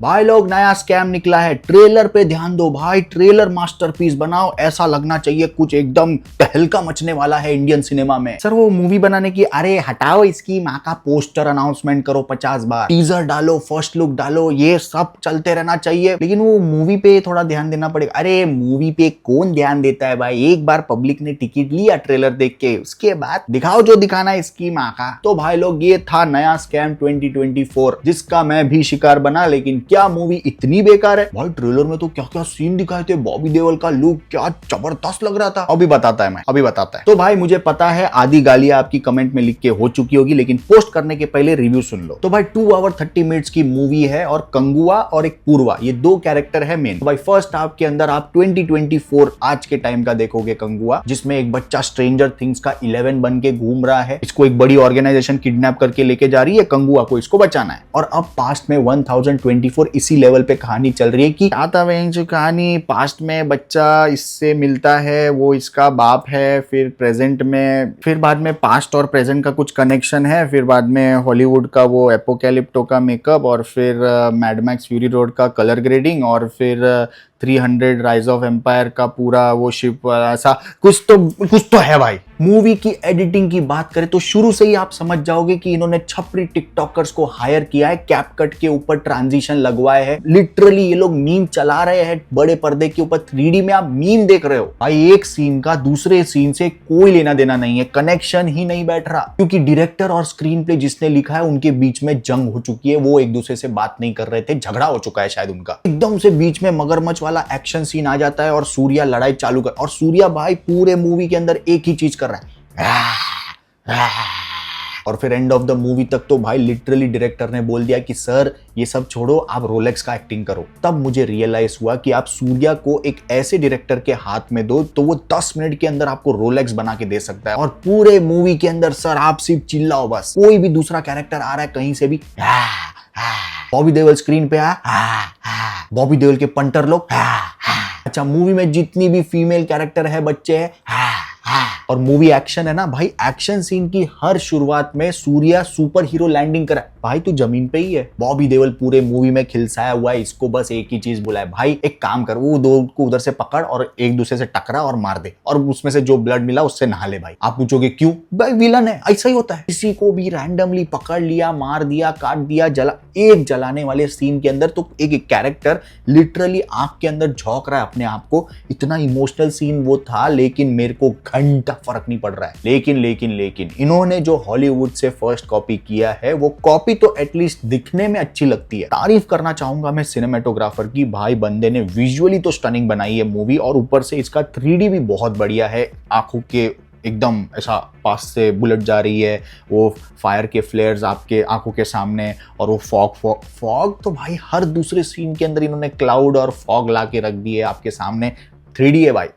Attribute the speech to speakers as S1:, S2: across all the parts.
S1: भाई लोग नया स्कैम निकला है, ट्रेलर पे ध्यान दो भाई, ट्रेलर मास्टरपीस बनाओ, ऐसा लगना चाहिए कुछ एकदम तहलका मचने वाला है इंडियन सिनेमा में। सर वो मूवी बनाने की, अरे हटाओ इसकी माँ का पोस्टर अनाउंसमेंट करो 50 बार, टीजर डालो, फर्स्ट लुक डालो, ये सब चलते रहना चाहिए, लेकिन वो मूवी पे थोड़ा ध्यान देना पड़ेगा। अरे मूवी पे कौन ध्यान देता है भाई, एक बार पब्लिक ने टिकट लिया ट्रेलर देख के, उसके बाद दिखाओ जो दिखाना है इसकी माँ का। तो भाई लोग ये था नया स्कैम 2024 जिसका मैं भी शिकार बना, लेकिन क्या मूवी इतनी बेकार है भाई। ट्रेलर में तो क्या क्या सीन दिखाए थे, बॉबी देओल का लुक क्या जबरदस्त लग रहा था। अभी बताता है। तो भाई मुझे पता है आधी गालियां आपकी कमेंट में लिख के हो चुकी होगी, लेकिन पोस्ट करने के पहले रिव्यू सुन लो। तो भाई 2 आवर 30 मिनट्स की मूवी है और कंगुआ और एक पूर्वा, ये 2 कैरेक्टर है मेन। तो भाई फर्स्ट हाफ के अंदर आप 2024 आज के टाइम का देखोगे कंगुआ, जिसमें एक बच्चा स्ट्रेंजर थिंग्स का 11 बन के घूम रहा है। इसको एक बड़ी ऑर्गेनाइजेशन किडनैप करके लेके जा रही है, कंगुआ को इसको बचाना है। और अब पास्ट में 1024 इसी लेवल पे कहानी चल रही है कि आता जो कहानी पास्ट में बच्चा इससे मिलता है, वो इसका बाप है, फिर प्रेजेंट में, फिर बाद में पास्ट और प्रेजेंट का कुछ कनेक्शन है, फिर बाद में हॉलीवुड का वो एपोकैलिप्टो का मेकअप, और फिर मैड मैक्स फ्यूरी रोड का कलर ग्रेडिंग, और फिर 300 राइज ऑफ एम्पायर का पूरा वो शिप, ऐसा कुछ तो है भाई। मूवी की एडिटिंग की बात करें तो शुरू से ही आप समझ जाओगे कि इन्होंने छपरी टिकटॉकर्स को हायर किया है, कैप कट के ऊपर ट्रांजिशन लगवाए हैं, लिटरली ये लोग मीम चला रहे हैं बड़े पर्दे के ऊपर, 3D में आप मीम देख रहे हो भाई। एक सीन का दूसरे सीन से कोई लेना देना नहीं है, कनेक्शन ही नहीं बैठ रहा, क्योंकि डायरेक्टर और स्क्रीन प्ले जिसने लिखा है उनके बीच में जंग हो चुकी है, वो एक दूसरे से बात नहीं कर रहे थे, झगड़ा हो चुका है शायद उनका। एकदम से बीच में मगरमच्छ वाला एक्शन सीन आ जाता है और सूर्या लड़ाई चालू कर, और सूर्या भाई पूरे मूवी के अंदर एक ही चीज कर रहा है, और फिर एंड ऑफ द मूवी तक तो भाई लिटरली डायरेक्टर ने बोल दिया कि सर ये सब छोड़ो, आप रोलेक्स का एक्टिंग करो। तब मुझे रियलाइज हुआ कि आप सूर्या को एक ऐसे डायरेक्टर के हाथ में दो तो वो 10 मिनट के अंदर आपको रोलेक्स बना के दे सकता है, और पूरे मूवी के अंदर सर आप सिर्फ चिल्लाओ बस, कोई भी दूसरा कैरेक्टर आ रहा है कहीं से भी, बॉबी देओल स्क्रीन पे बॉबी देओल के पंटर लोग, अच्छा मूवी में जितनी भी फीमेल कैरेक्टर है, बच्चे हैं, और मूवी एक्शन है ना भाई, एक्शन सीन की हर शुरुआत में सूर्या सुपर हीरो लैंडिंग करा भाई, तू जमीन पे ही है। बॉबी देओल पूरे मूवी में खिलसाया हुआ है, इसको बस एक ही चीज बुलाए, भाई एक काम कर, वो दो को उधर से पकड़ और एक दूसरे से टकरा और मार दे, और उसमें से जो ब्लड मिला उससे नहा ले भाई। आप पूछोगे क्यों भाई, विलन है, ऐसा ही होता है। किसी को भी रैंडमली पकड़ लिया, मार दिया, काट दिया, एक जलाने वाले सीन के अंदर तो एक कैरेक्टर लिटरली आंख के अंदर झोंक रहा है अपने आप को, इतना इमोशनल सीन वो था, लेकिन मेरे को घंटा फर्क नहीं पड़ रहा है। लेकिन इन्होंने जो हॉलीवुड से फर्स्ट कॉपी किया है, वो कॉपी तो एटलीस्ट दिखने में अच्छी लगती है। तारीफ करना चाहूंगा मैं सिनेमेटोग्राफर की, भाई बंदे ने विजुअली तो स्टनिंग बनाई है मूवी, और ऊपर से इसका 3D भी बहुत बढ़िया है। आंखों के एकदम ऐसा पास से बुलेट जा रही है, वो फायर के फ्लेयर्स आपके आंखों के सामने, और वो फॉग तो भाई हर दूसरे सीन के अंदर इन्होंने क्लाउड और फॉग ला के रख दिए आपके सामने, 3D है भाई,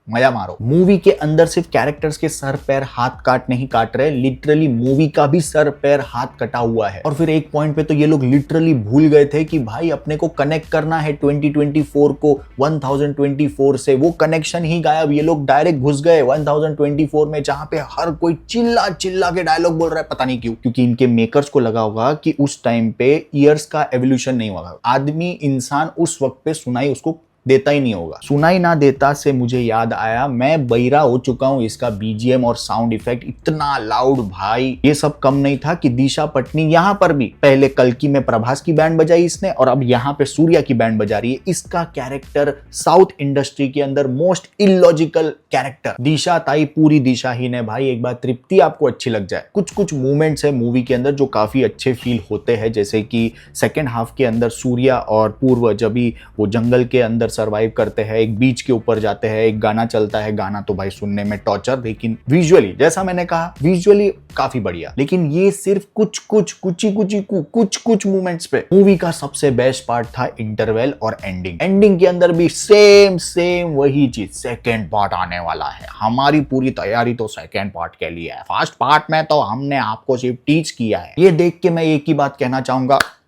S1: मजा मारो। मूवी के अंदर सिर्फ कैरेक्टर्स के सर पैर हाथ नहीं काट रहे, लिटरली मूवी का भी सर पैर हाथ कटा हुआ है। और फिर एक पॉइंट पे तो ये लोग लिटरली भूल गए थे कि भाई अपने को कनेक्ट करना है 2024 को 1024 से, वो कनेक्शन ही गायब। ये लोग डायरेक्ट घुस गए 1024 में, जहां पे हर कोई चिल्ला चिल्ला के डायलॉग बोल रहा है, पता नहीं क्यों, क्योंकि इनके मेकर्स को लगा होगा कि उस टाइम पे ईयर्स का एवोल्यूशन नहीं होगा, आदमी इंसान उस वक्त पे सुनाई उसको देता ही नहीं होगा। सुनाई ना देता से मुझे याद आया, मैं बहिरा हो चुका हूं, इसका बीजीएम और साउंड इफेक्ट इतना लाउड भाई, ये सब कम नहीं था कि दिशा पटनी यहां पर भी पहले कल्कि में प्रभास की बैंड बजाई इसने, और अब यहां पे सूर्या की बैंड बजा रही है। इसका कैरेक्टर साउथ इंडस्ट्री के अंदर मोस्ट इलॉजिकल कैरेक्टर, दिशा ताई पूरी दिशा ही ने भाई, एक बार तृप्ति आपको अच्छी लग जाए। कुछ मूवमेंट्स है मूवी के अंदर जो काफी अच्छे फील होते हैं, जैसे कि सेकेंड हाफ के अंदर सूर्या और पूर्व जब भी वो जंगल के अंदर सरवाइव करते हैं, एक बीच के ऊपर जाते हैं, एक गाना चलता है, गाना तो भाई सुनने में टॉर्चर, लेकिन विजुअली जैसा मैंने कहा विजुअली काफी बढ़िया। लेकिन ये सिर्फ कुछ मूवमेंट्स पे। मूवी का सबसे बेस्ट पार्ट था इंटरवेल और एंडिंग के अंदर भी सेम वही चीज, सेकेंड पार्ट आने वाला है, हमारी पूरी तैयारी तो सेकेंड पार्ट के लिए है, फर्स्ट पार्ट में तो हमने आपको सिर्फ टीच किया है। ये देख के मैं एक ही बात कहना चाहूंगा,